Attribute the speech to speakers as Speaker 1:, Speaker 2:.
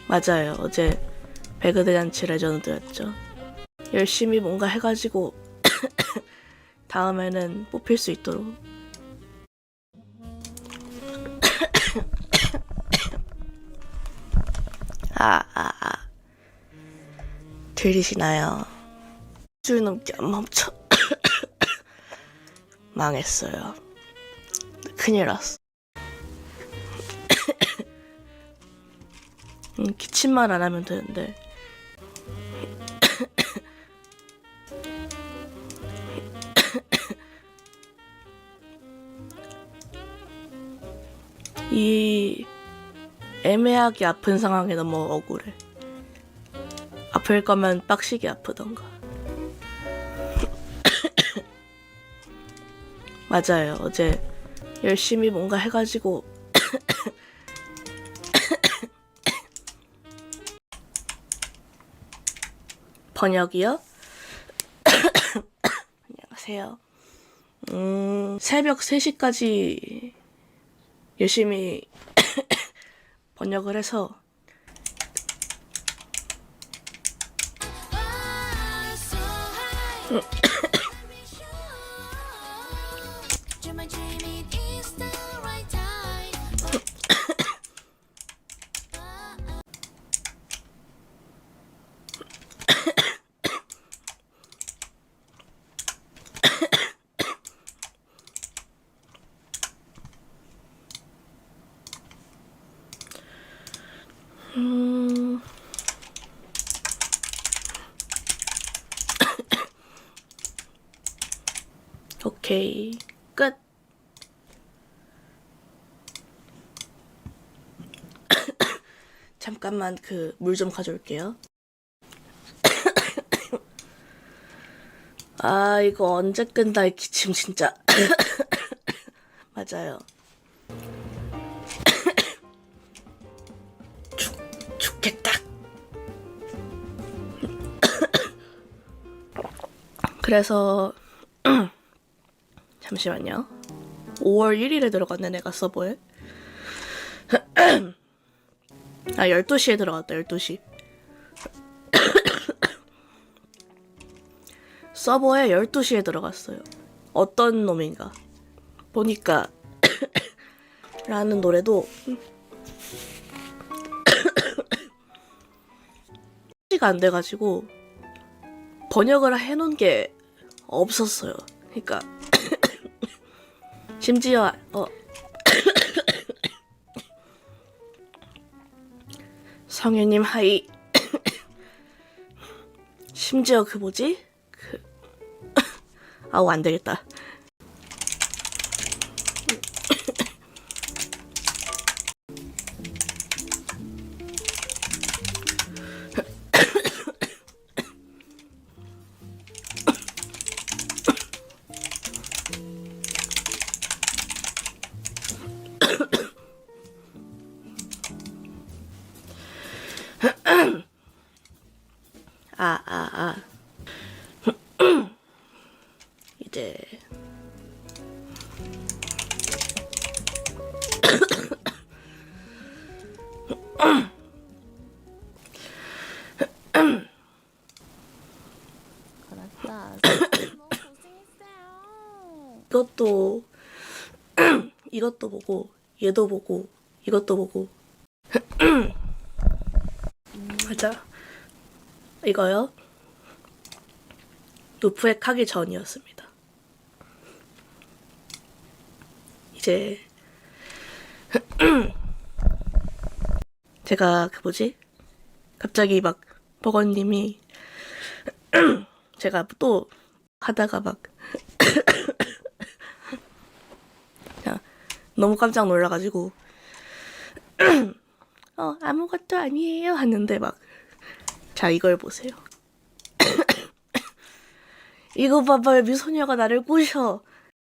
Speaker 1: 맞아요. 어제 배그대 잔치 레전드였죠. 열심히 뭔가 해가지고 다음에는 뽑힐 수 있도록. 들리시나요? 줄 넘게 안 멈춰. 망했어요. 큰일 났어. 기침만 안 하면 되는데. 이 애매하게 아픈 상황에 너무 억울해. 아플 거면 빡시게 아프던가. 맞아요. 어제 열심히 뭔가 해가지고 번역이요? 안녕하세요. 새벽 3시까지 열심히 번역을 해서 오케이 끝. 잠깐만 그 물 좀 가져올게요. 아 이거 언제 끈다 이 기침 진짜. 맞아요. 죽겠다. 그래서 잠시만요. 5월 1일에 들어갔네 내가 서버에. 12시에 들어갔다. 12시. 서버에 12시에 들어갔어요. 어떤 놈인가 보니까 라는 노래도 시가 안 돼가지고 번역을 해놓은 게 없었어요. 그러니까 심지어 성유님 하이. 심지어 그 뭐지? 아우 안 되겠다. 이제 이것도 이것도 보고 얘도 보고 이것도 보고 맞아. 이거요. 루프액 하기 전이었습니다. 이제 제가 그 뭐지? 갑자기 막 버거님이 제가 또 하다가 막 너무 깜짝 놀라가지고 아무것도 아니에요 하는데 막 자 이걸 보세요. 이거 봐봐요. 미소녀가 나를 꼬셔.